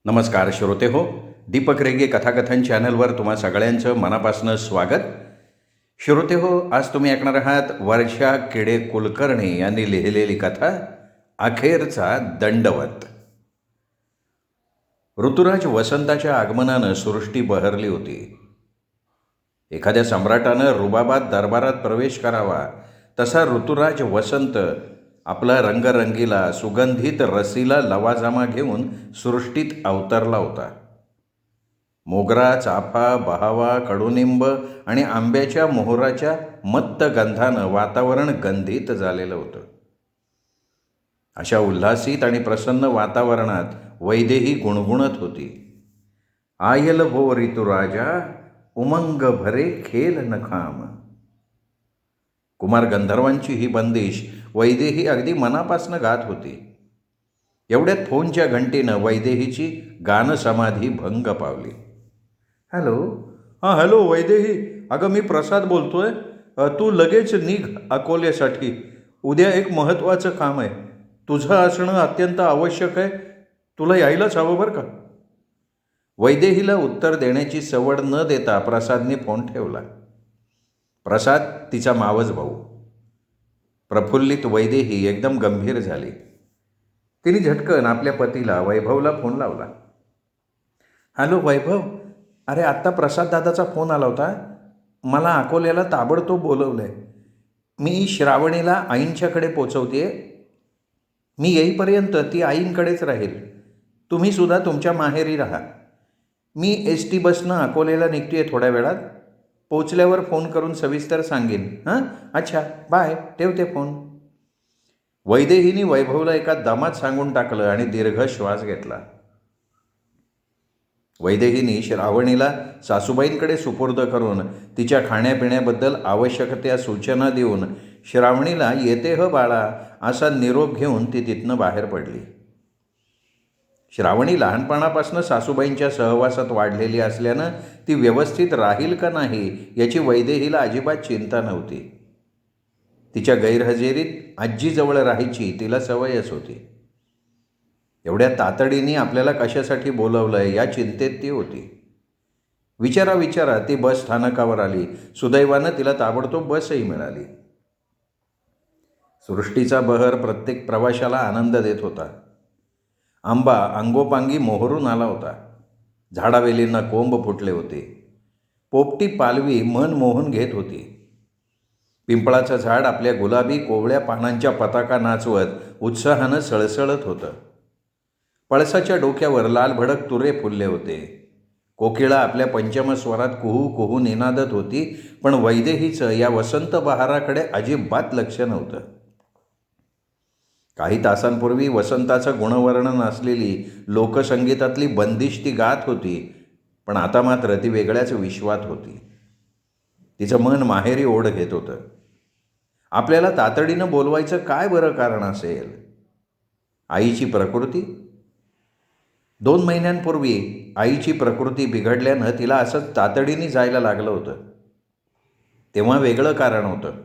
नमस्कार श्रोते हो. दीपक रेगे कथाकथन चॅनलवर तुम्हा सगळ्यांचं मनापासून स्वागत. श्रोते हो, आज तुम्ही ऐकणार आहात वर्षा किडे कुलकर्णी यांनी लिहिलेली कथा अखेरचा दंडवत. ऋतुराज वसंताच्या आगमनानं सृष्टी बहरली होती. एखाद्या सम्राटानं रुबाबात दरबारात प्रवेश करावा तसा ऋतुराज वसंत आपला रंगरंगीला सुगंधित रसीला लवाजमा घेऊन सृष्टीत अवतरला होता. मोगरा, चाफा, बहावा, कडुनिंब आणि आंब्याच्या मोहराच्या मत्त गंधानं वातावरण गंधित झालेलं होतं. अशा उल्हासित आणि प्रसन्न वातावरणात वैदेही गुणगुणत होती. आयल भो ऋतुराजा, उमंग भरे खेल नखाम. कुमार गंधर्वांची ही बंदिश वैदेही अगदी मनापासनं गात होती. एवढ्यात फोनच्या घंटीनं वैदेहीची गानसमाधी भंग पावली. हॅलो. हां हॅलो वैदेही. अगं मी प्रसाद बोलतोय. तू लगेच निघ अकोल्यासाठी. उद्या एक महत्त्वाचं काम आहे. तुझं असणं अत्यंत आवश्यक आहे. तुला यायलाच हवं बरं का. वैदेहीला उत्तर देण्याची सवड न देता प्रसादने फोन ठेवला. प्रसाद तिचा मावस भाऊ. प्रफुल्लित वैदेही एकदम गंभीर झाली. तिने झटकन आपल्या पतीला वैभवला फोन लावला. हॅलो वैभव. अरे आत्ता प्रसाद दादाचा फोन आला होता. मला अकोल्याला ताबडतोब बोलवलं आहे. मी श्रावणीला आईंच्याकडे पोचवते. मी येईपर्यंत ती आईंकडेच राहील. तुम्हीसुद्धा तुमच्या माहेरी राहा. मी ST बसनं अकोल्याला निघते आहे थोड्या वेळात. पोचल्यावर फोन करून सविस्तर सांगेन. हां अच्छा बाय. ठेवते फोन. वैदेहीने वैभवला एका दमात सांगून टाकलं आणि दीर्घ श्वास घेतला. वैदेहीने श्रावणीला सासूबाईंकडे सुपूर्द करून तिच्या खाण्यापिण्याबद्दल आवश्यक त्या सूचना देऊन श्रावणीला येते ह बाळा असा निरोप घेऊन ती तिथनं बाहेर पडली. श्रावणी लहानपणापासून सासूबाईंच्या सहवासात वाढलेली असल्यानं ती व्यवस्थित राहील का नाही याची वैदेहीला अजिबात चिंता नव्हती. तिच्या गैरहजेरीत आजीजवळ राहायची तिला सवयच होती. एवढ्या तातडीने आपल्याला कशासाठी बोलवलं आहे या चिंतेत ती होती. विचारा ती बस स्थानकावर आली. सुदैवानं तिला ताबडतोब बसही मिळाली. सृष्टीचा बहर प्रत्येक प्रवाशाला आनंद देत होता. आंबा अंगोपांगी मोहरून आला होता. झाडावेलींना कोंब फुटले होते. पोपटी पालवी मन मोहून घेत होती. पिंपळाचं झाड आपल्या गुलाबी कोवळ्या पानांच्या पताका नाचवत उत्साहानं सळसळत होतं. पळसाच्या डोक्यावर लालभडक तुरे फुलले होते. कोकिळा आपल्या पंचमस्वरात कुहू कुहू निनादत होती. पण वैदेहीचं या वसंत बहाराकडे अजिबात लक्ष नव्हतं. काही तासांपूर्वी वसंताचं गुणवर्णन असलेली लोकसंगीतातली बंदिश ती गात होती. पण आता मात्र ती वेगळ्याच विश्वात होती. तिचं मन माहेरी ओढ घेत होतं. आपल्याला तातडीनं बोलवायचं काय बरं कारण असेल? आईची प्रकृती. 2 महिन्यांपूर्वी आईची प्रकृती बिघडल्यानं तिला असंच तातडीने जायला लागलं होतं. तेव्हा वेगळं कारण होतं.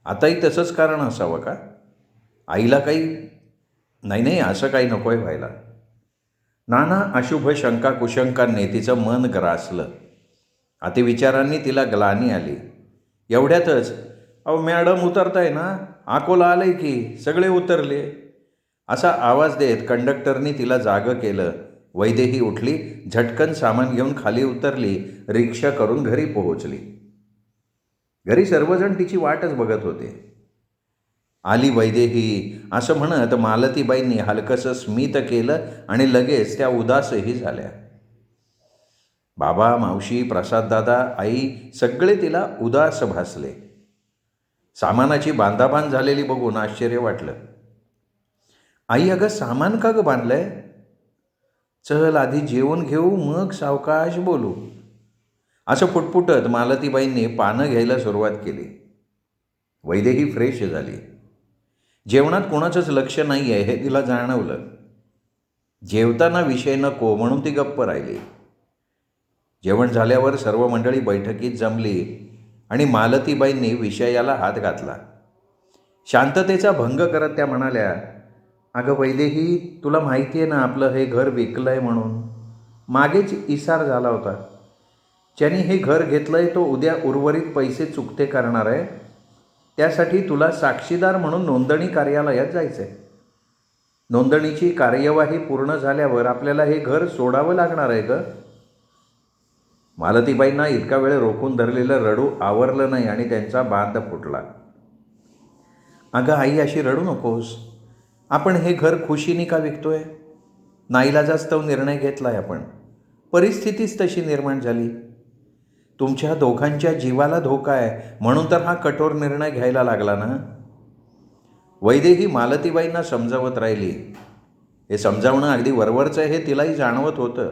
आताही तसंच कारण असावं का? आईला काही नाही असं काही नको आहे व्हायला. नाना अशुभ शंका कुशंकांनी तिचं मन ग्रासलं. अतिविचारांनी तिला ग्लानी आली. एवढ्यातच अहो मॅडम उतरताय ना? अकोला आलंय की सगळे उतरले असा आवाज देत कंडक्टरनी तिला जागं केलं. वैदेही उठली. झटकन सामान घेऊन खाली उतरली. रिक्षा करून घरी पोहोचली. घरी सर्वजण तिची वाटच बघत होते. आली वैदेही असं म्हणत मालतीबाईंनी हलकंसं स्मित केलं आणि लगेच त्या उदासही झाल्या. बाबा, मावशी, प्रसाददादा, आई सगळे तिला उदास भासले. सामानाची बांधाबांध झालेली बघून आश्चर्य वाटलं. आई अगं सामान का गं बांधलंय? चल आधी जेवण घेऊ मग सावकाश बोलू असं फुटफुटत मालतीबाईंनी पानं घ्यायला सुरुवात केली. वैदेही फ्रेश झाली. जेवणात कोणाचंच लक्ष नाही आहे हे तिला जाणवलं. जेवताना विषय नको म्हणून ती गप्प राहिली. जेवण झाल्यावर सर्व मंडळी बैठकीत जमली आणि मालतीबाईंनी विषयाला हात घातला. शांततेचा भंग करत त्या म्हणाल्या, अगं वैदेही, तुला माहिती आहे ना आपलं हे घर विकलं आहे म्हणून. मागेच इसार झाला होता. ज्यांनी हे घर घेतलं आहे तो उद्या उर्वरित पैसे चुकते करणार आहे. त्यासाठी तुला साक्षीदार म्हणून नोंदणी कार्यालयात जायचं आहे. नोंदणीची कार्यवाही पूर्ण झाल्यावर आपल्याला हे घर सोडावं लागणार आहे गं. मालतीबाईंना इतका वेळ रोखून धरलेलं रडू आवरलं नाही आणि त्यांचा बांध फुटला. अगं आई, अशी रडू नकोस. आपण हे घर खुशीने का विकतोय? नाईलाजास्तव निर्णय घेतला आहे आपण. परिस्थितीच तशी निर्माण झाली. तुमच्या दोघांच्या जीवाला धोका आहे म्हणून तर हा कठोर निर्णय घ्यायला लागला ना. वैदेही मालतीबाईंना समजावत राहिली. हे समजावणं अगदी वरवरचं आहे हे तिलाही जाणवत होतं.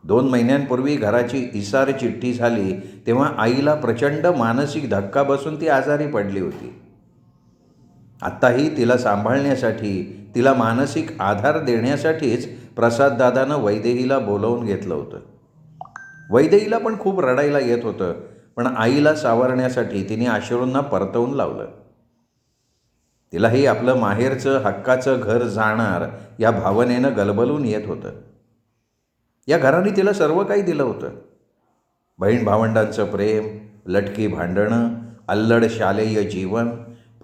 2 महिन्यांपूर्वी घराची इसार चिठ्ठी झाली तेव्हा आईला प्रचंड मानसिक धक्का बसून ती आजारी पडली होती. आत्ताही तिला सांभाळण्यासाठी, तिला मानसिक आधार देण्यासाठीच प्रसाददादानं वैदेहीला बोलावून घेतलं होतं. वैदेहीला पण खूप रडायला येत होतं, पण आईला सावरण्यासाठी तिने अश्रूंना परतवून लावलं. तिलाही आपलं माहेरचं हक्काचं घर जाणार या भावनेनं गलबलून येत होतं. या घराने तिला सर्व काही दिलं होतं. बहीण भावंडांचं प्रेम, लटकी भांडणं, अल्लड शालेय जीवन,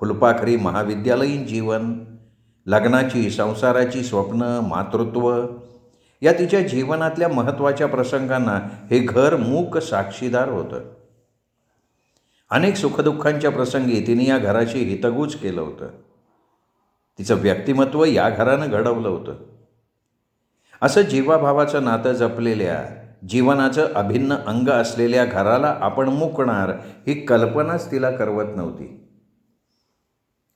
फुलपाखरी महाविद्यालयीन जीवन, लग्नाची संसाराची स्वप्न, मातृत्व या तिच्या जीवनातल्या महत्त्वाच्या प्रसंगांना हे घर मूक साक्षीदार होतं. अनेक सुखदुःखांच्या प्रसंगी तिने या घराशी हितगुज केलं होतं. तिचं व्यक्तिमत्व या घरानं घडवलं होतं. असं जीवाभावाचं नातं जपलेल्या, जीवनाचं अभिन्न अंग असलेल्या घराला आपण मुकणार ही कल्पनाच तिला करवत नव्हती.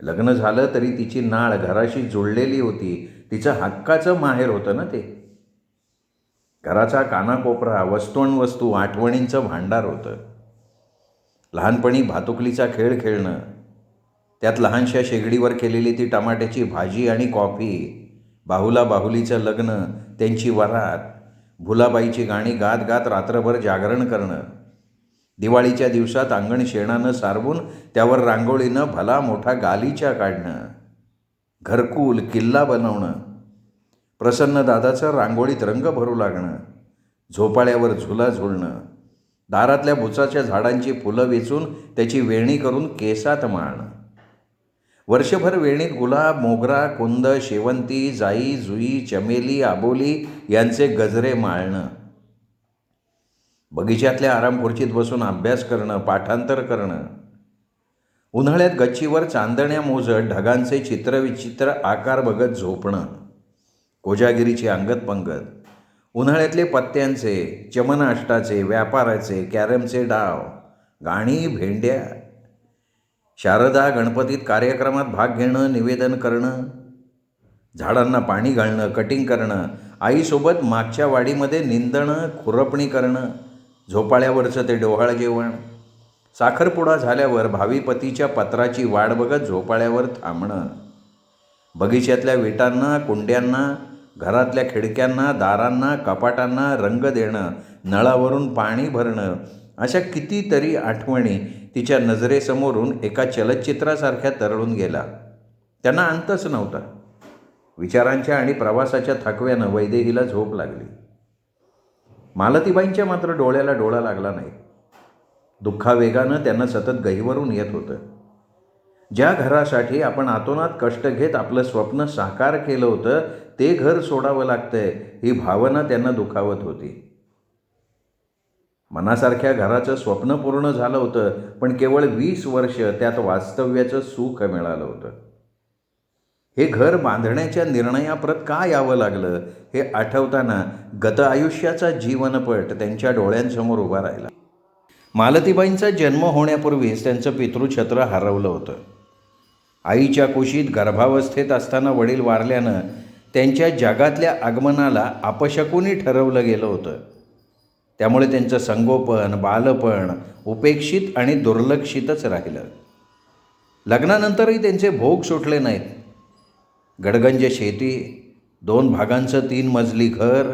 लग्न झालं तरी तिची नाळ घराशी जुळलेली होती. तिचं हक्काचं माहेर होतं ना ते. घराचा कानाकोपरा वस्तू आठवणींचं भांडार होतं. लहानपणी भातुकलीचा खेळ खेळणं, त्यात लहानशा शेगडीवर केलेली ती टमाट्याची भाजी आणि कॉफी, बाहुला बाहुलीचं लग्न, त्यांची वरात, भुलाबाईची गाणी गात गात रात्रभर जागरण करणं, दिवाळीच्या दिवसात अंगण शेणानं सारवून त्यावर रांगोळीनं भला मोठा गालिचा काढणं, घरकुल किल्ला बनवणं, प्रसन्नदादाचं रांगोळीत रंग भरू लागणं, झोपाळ्यावर झुला झुलणं, दारातल्या बुचाच्या झाडांची फुलं वेचून त्याची वेणी करून केसात माळणं, वर्षभर वेणीत गुलाब, मोगरा, कुंद, शेवंती, जाई, जुई, चमेली, आबोली यांचे गजरे माळणं, बगीच्यातल्या आरामखुर्चीत बसून अभ्यास करणं, पाठांतर करणं, उन्हाळ्यात गच्चीवर चांदण्या मोजत ढगांचे चित्रविचित्र आकार बघत झोपणं, कोजागिरीची अंगत पंगत, उन्हाळ्यातले पत्त्यांचे, चमनाष्टाचे, व्यापाराचे, कॅरमचे डाव, गाणी, भेंड्या, शारदा गणपतीत कार्यक्रमात भाग घेणं, निवेदन करणं, झाडांना पाणी घालणं, कटिंग करणं, आईसोबत मागच्या वाडीमध्ये निंदणं, खुरपणी करणं, झोपाळ्यावरचं ते डोहाळ जेवण, साखरपुडा झाल्यावर भावी पतीच्या पत्राची वाट बघत झोपाळ्यावर थांबणं, बगीच्यातल्या विटांना, कुंड्यांना, घरातल्या खिडक्यांना, दारांना, कपाटांना रंग देणं, नळावरून पाणी भरणं, अशा कितीतरी आठवणी तिच्या नजरेसमोरून एका चलचित्रासारख्या तरळून गेला. त्यांना अंतच नव्हता. विचारांच्या आणि प्रवासाच्या थकव्यानं वैदेहीला झोप लागली. मालतीबाईंच्या मात्र डोळ्याला डोळा लागला नाही. दुःखावेगानं त्यांना सतत गहिवरून येत होतं. ज्या घरासाठी आपण आतोनात कष्ट घेत आपलं स्वप्न साकार केलं होतं ते घर सोडावं लागतंय ही भावना त्यांना दुखावत होती. मनासारख्या घराचं स्वप्न पूर्ण झालं होतं, पण केवळ 20 वर्ष त्यात वास्तव्याचं सुख मिळालं होतं. हे घर बांधण्याच्या निर्णयाप्रत का यावं लागलं हे आठवताना गत आयुष्याचा जीवनपट त्यांच्या डोळ्यांसमोर उभा राहिला. मालतीबाईंचा जन्म होण्यापूर्वीच त्यांचं पितृछत्र हरवलं होतं. आईच्या कुशीत गर्भावस्थेत असताना वडील वारल्यानं त्यांच्या जगातल्या आगमनाला अपशकुनी ठरवलं गेलं होतं. त्यामुळे त्यांचं संगोपन, बालपण उपेक्षित आणि दुर्लक्षितच राहिलं. लग्नानंतरही त्यांचे भोग सुटले नाहीत. गडगंज शेती, 2 भागांचं 3 मजली घर,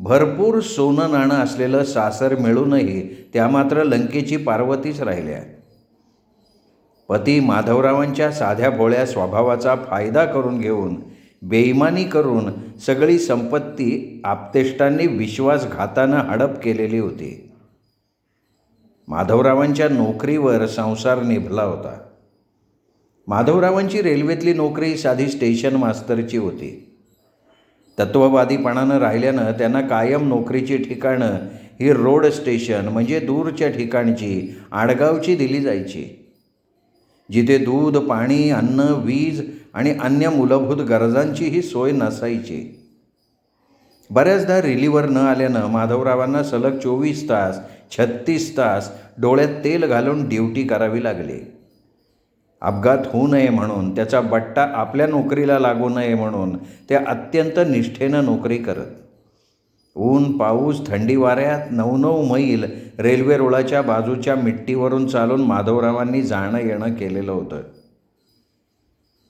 भरपूर सोनं नाणं असलेलं सासर मिळूनही त्या मात्र लंकेची पार्वतीच राहिल्या. पती माधवरावांच्या साध्या भोळ्या स्वभावाचा फायदा करून घेऊन बेईमानी करून सगळी संपत्ती आप्तेष्टांनी विश्वासघातानं हडप केलेली होती. माधवरावांच्या नोकरीवर संसार निभला होता. माधवरावांची रेल्वेतली नोकरी साधी स्टेशन मास्तरची होती. तत्त्ववादीपणानं राहिल्यानं त्यांना कायम नोकरीची ठिकाणं ही रोड स्टेशन म्हणजे दूरच्या ठिकाणची, आडगावची दिली जायची, जिथे दूध, पाणी, अन्न, वीज आणि अन्य मूलभूत गरजांचीही सोय नसायची. बऱ्याचदा रिलीवर न आल्यानं माधवरावांना सलग 24 तास 36 तास डोळ्यात तेल घालून ड्युटी करावी लागली. अपघात होऊ नये म्हणून, त्याचा बट्टा आपल्या नोकरीला लागू नये म्हणून ते अत्यंत निष्ठेनं नोकरी करत. ऊन, पाऊस, थंडी वाऱ्यात 9-9 मैल रेल्वे रुळाच्या बाजूच्या मिट्टीवरून चालून माधवरावांनी जाणं येणं केलेलं होतं.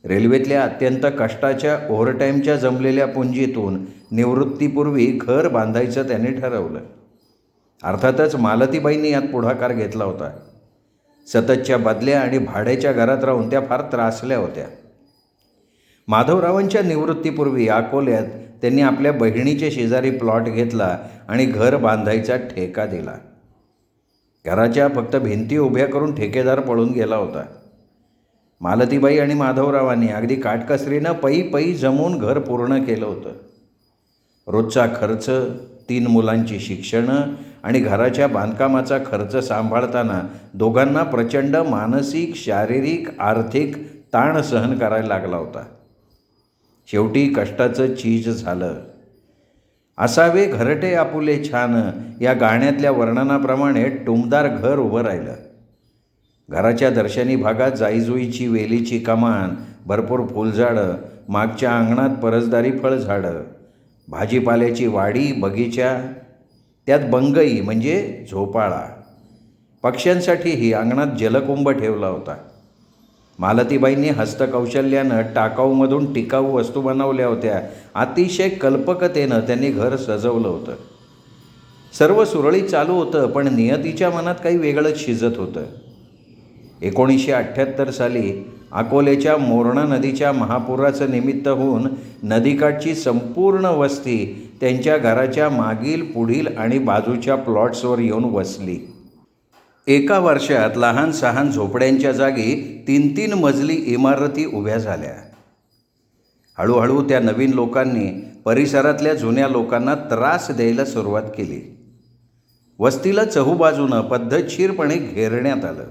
रेल्वेतल्या अत्यंत कष्टाच्या ओव्हरटाईमच्या जमलेल्या पुंजीतून निवृत्तीपूर्वी घर बांधायचं त्यांनी ठरवलं. अर्थातच मालतीबाईंनी यात पुढाकार घेतला होता. सततच्या बदल्या आणि भाड्याच्या घरात राहून त्या फार त्रासल्या होत्या. माधवरावांच्या निवृत्तीपूर्वी अकोल्यात त्यांनी आपल्या बहिणीच्या शेजारी प्लॉट घेतला आणि घर बांधायचा ठेका दिला. घराच्या फक्त भिंती उभ्या करून ठेकेदार पळून गेला होता. मालतीबाई आणि माधवरावांनी अगदी काटकसरीनं पै जमवून घर पूर्ण केलं होतं. रोजचा खर्च, 3 मुलांची शिक्षणं आणि घराच्या बांधकामाचा खर्च सांभाळताना दोघांना प्रचंड मानसिक, शारीरिक, आर्थिक ताण सहन करायला लागला होता. शेवटी कष्टाचं चीज झालं. असावे घरटे आपुले छान या गाण्यातल्या वर्णनाप्रमाणे टुमदार घर उभं राहिलं. घराच्या दर्शनी भागात जाईजुईची वेलीची कमान, भरपूर फुलझाडं, मागच्या अंगणात परसदारी फळझाडं, भाजीपाल्याची वाडी, बगीचा, त्यात बंगई म्हणजे झोपाळा. पक्ष्यांसाठीही अंगणात जलकुंभ ठेवला होता. मालतीबाईंनी हस्तकौशल्यानं टाकाऊमधून टिकाऊ वस्तू बनवल्या होत्या. अतिशय कल्पकतेनं त्यांनी घर सजवलं होतं. सर्व सुरळीत चालू होतं, पण नियतीच्या मनात काही वेगळंच शिजत होतं. 1978 साली अकोल्याच्या मोरणा नदीच्या महापुराचं निमित्त होऊन नदीकाठची संपूर्ण वस्ती त्यांच्या घराच्या मागील, पुढील आणि बाजूच्या प्लॉट्सवर येऊन वसली. एका वर्षात लहान सहान झोपड्यांच्या जागी 3-3 मजली इमारती उभ्या झाल्या. हळूहळू त्या नवीन लोकांनी परिसरातल्या जुन्या लोकांना त्रास द्यायला सुरुवात केली. वस्तीला चहूबाजूनं पद्धतशीरपणे घेरण्यात आलं.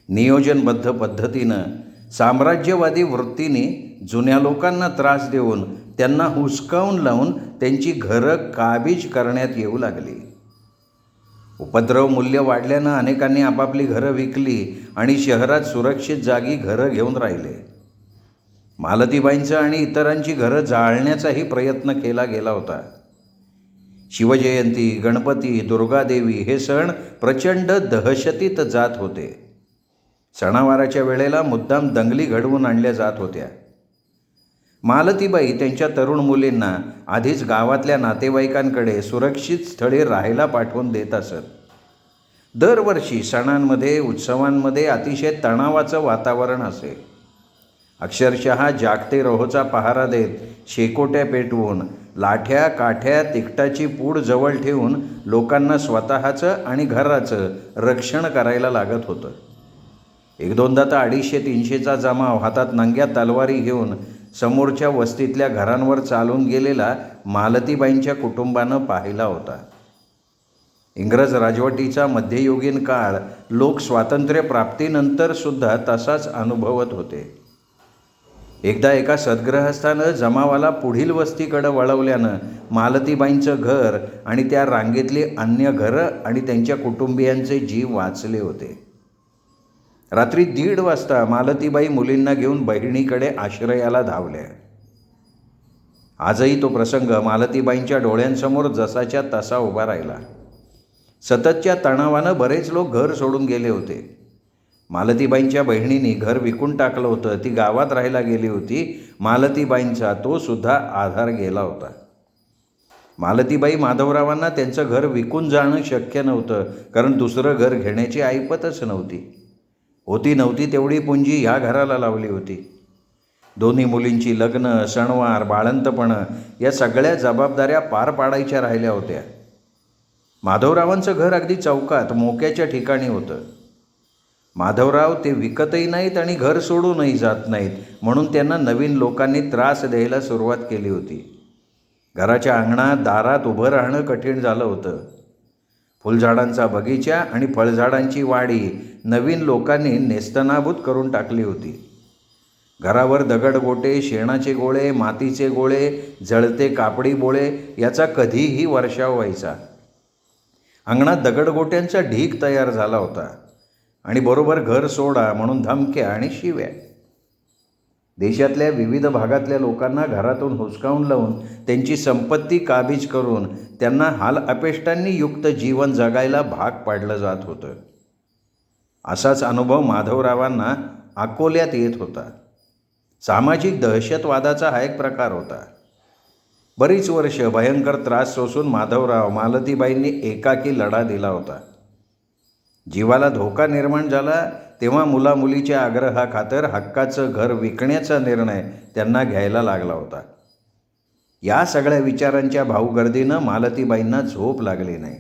नियोजनबद्ध पद्धतीनं साम्राज्यवादी वृत्तीने जुन्या लोकांना त्रास देऊन त्यांना हुसकावून लावून त्यांची घरं काबीज करण्यात येऊ लागली. उपद्रव मूल्य वाढल्यानं अनेकांनी आपापली घरं विकली आणि शहरात सुरक्षित जागी घरं घेऊन राहिले. मालतीबाईंचं आणि इतरांची घरं जाळण्याचाही प्रयत्न केला गेला होता. शिवजयंती, गणपती, दुर्गादेवी हे सण प्रचंड दहशतीत जात होते. सणावाराच्या वेळेला मुद्दाम दंगली घडवून आणल्या जात होत्या. मालतीबाई त्यांच्या तरुण मुलींना आधीच गावातल्या नातेवाईकांकडे सुरक्षित स्थळी राहायला पाठवून देत असत. दरवर्षी सणांमध्ये, उत्सवांमध्ये अतिशय तणावाचं वातावरण असे. अक्षरशः जागते रोहोचा पहारा देत, शेकोट्या पेटवून, लाठ्या, काठ्या, तिकटाची पूड जवळ ठेवून लोकांना स्वतःचं आणि घराचं रक्षण करायला लागत होतं. 1-2दा तर 250-300चा जमाव हातात नंग्या तलवारी घेऊन समोरच्या वस्तीतल्या घरांवर चालून गेलेला मालतीबाईंच्या कुटुंबानं पाहिला होता. इंग्रज राजवटीचा मध्ययुगीन काळ लोक स्वातंत्र्यप्राप्तीनंतर सुद्धा तसाच अनुभवत होते. एकदा एका सद्ग्रहस्थानं जमावाला पुढील वस्तीकडं वळवल्यानं मालतीबाईंचं घर आणि त्या रांगेतली अन्य घरं आणि त्यांच्या कुटुंबियांचे जीव वाचले होते. रात्री 1:30 वाजता मालतीबाई मुलींना घेऊन बहिणीकडे आश्रयाला धावल्या. आजही तो प्रसंग मालतीबाईंच्या डोळ्यांसमोर जसाच्या तसा उभा राहिला. सततच्या तणावानं बरेच लोक घर सोडून गेले होते. मालतीबाईंच्या बहिणींनी घर विकून टाकलं होतं. ती गावात राहायला गेली होती. मालतीबाईंचा तो सुद्धा आधार गेला होता. मालतीबाई माधवरावांना त्यांचं घर विकून जाणं शक्य नव्हतं, कारण दुसरं घर घेण्याची ऐपतच नव्हती. होती नव्हती तेवढी पुंजी या घराला लावली होती. दोन्ही मुलींची लग्न, सणवार, बाळंतपणं या सगळ्या जबाबदाऱ्या पार पाडायच्या राहिल्या होत्या. माधवरावांचं घर अगदी चौकात मोक्याच्या ठिकाणी होतं. माधवराव ते विकतही नाहीत आणि घर सोडूनही जात नाहीत, म्हणून त्यांना नवीन लोकांनी त्रास द्यायला सुरुवात केली होती. घराच्या अंगणात दारात उभं राहणं कठीण झालं होतं. फुलझाडांचा बगीचा आणि फळझाडांची वाडी नवीन लोकांनी नेस्तनाबूत करून टाकली होती. घरावर दगडगोटे, शेणाचे गोळे, मातीचे गोळे, जळते कापडी बोळे याचा कधीही वर्षाव व्हायचा. अंगणात दगडगोट्यांचा ढीग तयार झाला होता आणि बरोबर घर सोडा म्हणून धमक्या आणि शिव्या. देशातल्या विविध भागातल्या लोकांना घरातून हुसकावून लावून त्यांची संपत्ती काबीज करून त्यांना हाल अपेष्टांनी युक्त जीवन जगायला भाग पाडलं जात होतं. असाच अनुभव माधवरावांना अकोल्यात येत होता. सामाजिक दहशतवादाचा हा एक प्रकार होता. बरीच वर्ष भयंकर त्रास सोसून माधवराव मालतीबाईंनी एकाकी लढा दिला होता. जीवाला धोका निर्माण झाला तेव्हा मुलामुलीच्या आग्रहाखातर हक्काचं घर विकण्याचा निर्णय त्यांना घ्यायला लागला होता. या सगळ्या विचारांच्या भाऊगर्दीनं मालतीबाईंना झोप लागली नाही.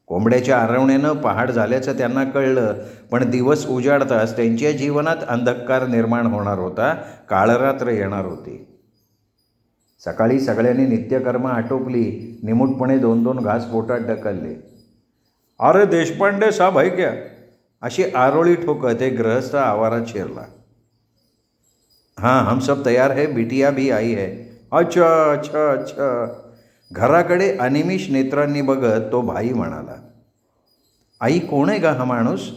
कोंबड्याच्या आरवण्यानं पहाट झाल्याचं त्यांना कळलं, पण दिवस उजाडताच त्यांच्या जीवनात अंधकार निर्माण होणार होता, काळरात्र येणार होती. सकाळी सगळ्यांनी नित्यकर्म आटोपली, निमूटपणे 2-2 घास पोटात ढकलले. अरे देशपांडे साहब है क्या, अशी आरोळी ठोकत एक गृहस्थ आवारात शिरला. हाँ, हम सब तैयार है, बिटिया भी आई है. अच्छा अच्छा अच्छा. घराकडे अनिमिष नेत्रांनी बघत तो भाई म्हणाला. आई, कोण आहे का हा माणूस?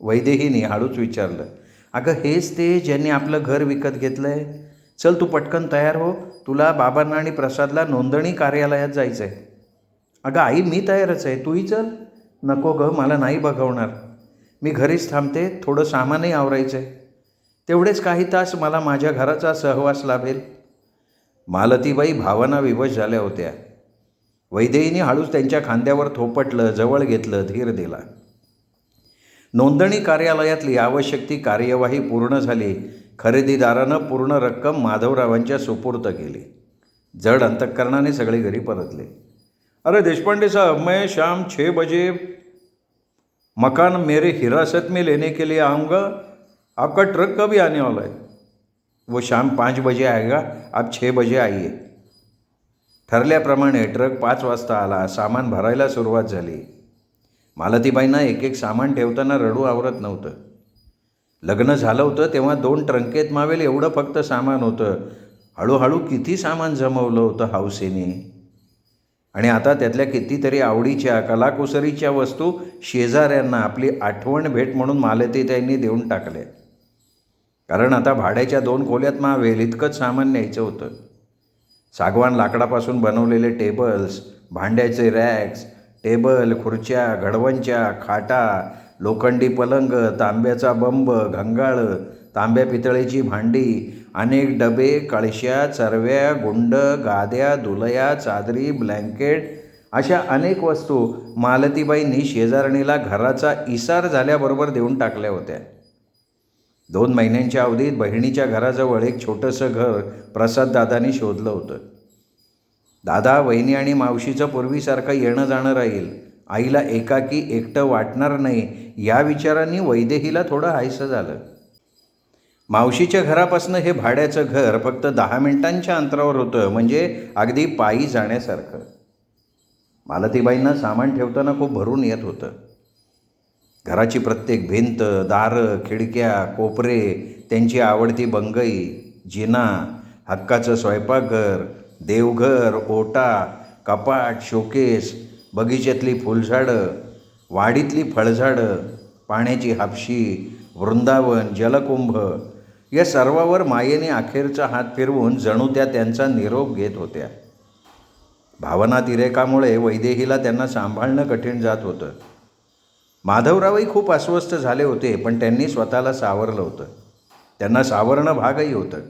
वैदेहीने हळूच विचारलं. अगं हेच ते ज्यांनी आपलं घर विकत घेतलंय. चल तू पटकन तयार हो, तुला बाबांना आणि प्रसादला नोंदणी कार्यालयात जायचं आहे. अगं आई, मी तयारच आहे, तूही चल. नको गं, मला नाही बघवणार. मी घरीच थांबते, थोडं सामानही आवरायचं आहे. तेवढेच काही तास मला माझ्या घराचा सहवास लाभेल. मालतीबाई भावनाविवश झाल्या होत्या. वैदेहीने हळूच त्यांच्या खांद्यावर थोपटलं, जवळ घेतलं, धीर दिला. नोंदणी कार्यालयातली आवश्यक ती कार्यवाही पूर्ण झाली. खरेदीदारानं पूर्ण रक्कम माधवरावांच्या सुपूर्द केली. जड अंतःकरणाने सगळे घरी परतले. अरे देशपांडे साहब, मैं शाम 6 बजे मकान मेरे हिरासत में लेने के लिए आऊँगा. आपका ट्रक कभी आने वाला है? वो शाम 5 बजे आएगा, आप 6 बजे आइए. ठरल्याप्रमाणे ट्रक 5 वाजता आला. सामान भरायला सुरुवात झाली. मालतीबाईंना एक एक सामान ठेवताना रडू आवरत नव्हतं. लग्न झालं होतं तेव्हा 2 ट्रंकेत मावेल एवढं फक्त सामान होतं. हळूहळू किती सामान जमवलं होतं हौसेने. आणि आता त्यातल्या कितीतरी आवडीच्या कलाकुसरीच्या वस्तू शेजाऱ्यांना आपली आठवण भेट म्हणून मालतीताईंनी देऊन टाकल्या. कारण आता भाड्याच्या 2 खोल्यात मावेल इतकंच सामान न्यायचं होतं. सागवान लाकडापासून बनवलेले टेबल्स, भांड्याचे रॅक्स, टेबल, खुर्च्या, घडवंच्या, खाटा, लोखंडी पलंग, तांब्याचा बंब, घंगाळं, तांब्या पितळेची भांडी, अनेक डबे, कळश्या, चरव्या, गुंड, गाद्या, दुलया, चादरी, ब्लँकेट अशा अनेक वस्तू मालतीबाईंनी शेजारणीला घराचा इसार झाल्याबरोबर देऊन टाकल्या होत्या. 2 महिन्यांच्या अवधीत बहिणीच्या घराजवळ एक छोटंसं घर प्रसाददादांनी शोधलं होतं. दादा, वहिनी आणि मावशीचं पूर्वीसारखं येणं जाणं राहील. आईला एकाकी एकटं वाटणार नाही या विचारांनी वैदेहीला थोडं हायसं झालं. मावशीच्या घरापासनं हे भाड्याचं घर फक्त 10 मिनिटांच्या अंतरावर होतं, म्हणजे अगदी पायी जाण्यासारखं. मालतीबाईंना सामान ठेवताना खूप भरून येत होतं. घराची प्रत्येक भिंत, दारं, खिडक्या, कोपरे, त्यांची आवडती बंगई, जिना, हक्काचं स्वयंपाकघर, देवघर, ओटा, कपाट, शोकेस, बगीच्यातली फुलझाडं, वाडीतली फळझाडं, पाण्याची हापशी, वृंदावन, जलकुंभ या सर्वावर मायेने अखेरचा हात फिरवून जणू त्या त्यांचा निरोप घेत होत्या. भावनातिरेकामुळे वैदेहीला त्यांना सांभाळणं कठीण जात होतं. माधवरावही खूप अस्वस्थ झाले होते, पण त्यांनी स्वतःला सावरलं होतं. त्यांना सावरणं भागही होतं.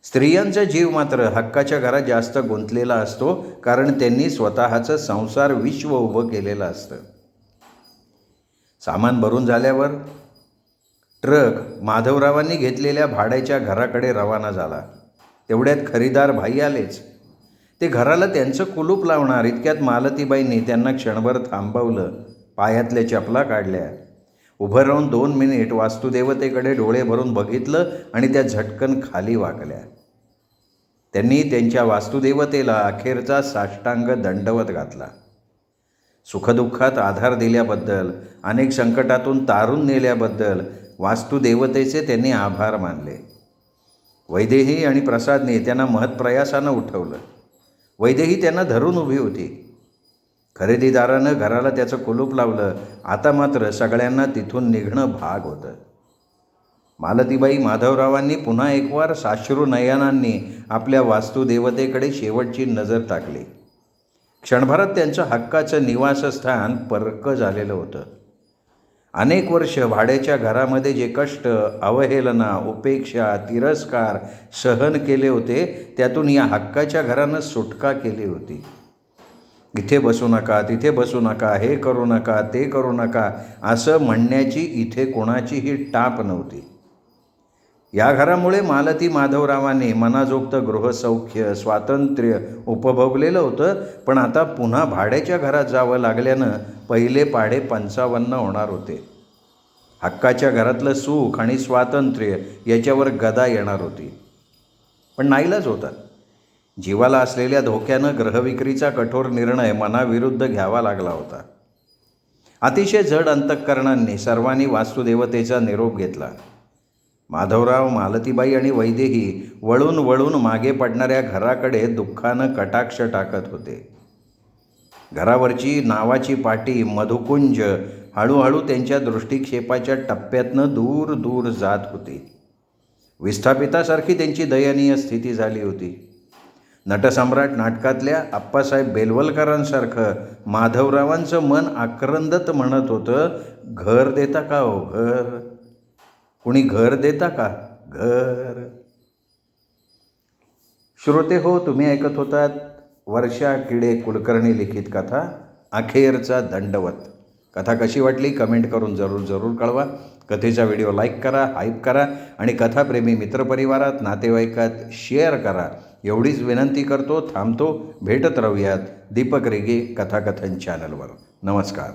स्त्रियांचा जीव मात्र हक्काच्या घरात जास्त गुंतलेला असतो, कारण त्यांनी स्वतःचं संसार विश्व उभं केलेलं असतं. सामान भरून झाल्यावर ट्रक माधवरावांनी घेतलेल्या भाड्याच्या घराकडे रवाना झाला. तेवढ्यात खरीदार भाई आलेच. ते घराला त्यांचं कुलूप लावणार इतक्यात मालतीबाईंनी त्यांना क्षणभर थांबवलं. पायातल्या चपला काढल्या. उभं राहून 2 मिनिट वास्तुदेवतेकडे डोळे भरून बघितलं आणि त्या झटकन खाली वाकल्या. त्यांनी त्यांच्या वास्तुदेवतेला अखेरचा साष्टांग दंडवत घातला. सुखदुःखात आधार दिल्याबद्दल, अनेक संकटातून तारून नेल्याबद्दल वास्तुदेवतेचे त्यांनी आभार मानले. वैदेही आणि प्रसादने त्यांना महत्प्रयासानं उठवलं. वैदेही त्यांना धरून उभी होती. खरेदीदारानं घराला त्याचं कुलूप लावलं. आता मात्र सगळ्यांना तिथून निघणं भाग होतं. मालतीबाई माधवरावांनी पुन्हा एकवार साश्रू नयनांनी आपल्या वास्तुदेवतेकडे शेवटची नजर टाकली. क्षणभरात त्यांचं हक्काचं निवासस्थान परक झालेलं होतं. अनेक वर्ष भाड्याच्या घरामध्ये जे कष्ट, अवहेलना, उपेक्षा, तिरस्कार सहन केले होते, त्यातून या हक्काच्या घरानं सुटका केली होती. इथे बसू नका, तिथे बसू नका, हे करू नका, ते करू नका असं म्हणण्याची इथे कोणाचीही टाप नव्हती. या घरामुळे मालती माधवरावांनी मनाजोगतं गृहसौख्य, स्वातंत्र्य उपभोगलेलं होतं. पण आता पुन्हा भाड्याच्या घरात जावं लागल्यानं पहिले पाढे 55 होणार होते. हक्काच्या घरातलं सुख आणि स्वातंत्र्य याच्यावर गदा येणार होती. पण नाईलाज होता. जीवाला असलेल्या धोक्यानं गृहविक्रीचा कठोर निर्णय मनाविरुद्ध घ्यावा लागला होता. अतिशय जड अंतःकरणांनी सर्वांनी वास्तुदेवतेचा निरोप घेतला. माधवराव, मालतीबाई आणि वैदेही वळून वळून मागे पडणाऱ्या घराकडे दुःखानं कटाक्ष टाकत होते. घरावरची नावाची पाटी मधुकुंज हळूहळू त्यांच्या दृष्टिक्षेपाच्या टप्प्यातनं दूर दूर जात होती. विस्थापितासारखी त्यांची दयनीय स्थिती झाली होती. नटसम्राट नाटकातल्या आप्पासाहेब बेलवलकरांसारखं माधवरावांचं मन आक्रंदत म्हणत होतं, घर देता का हो, घर? कुणी घर देता का, घर? श्रोते हो, तुम्ही ऐकत होतात वर्षा किडे कुलकर्णी लिखित कथा अखेरचा दंडवत. कथा कशी वाटली कमेंट करून जरूर कळवा. कथेचा व्हिडिओ लाईक करा, हाईप करा आणि कथाप्रेमी मित्रपरिवारात, नातेवाईकात शेअर करा. एवढीच विनंती करतो. थांबतो. भेटत राहूयात दीपक रेगे कथाकथन चॅनलवर. नमस्कार.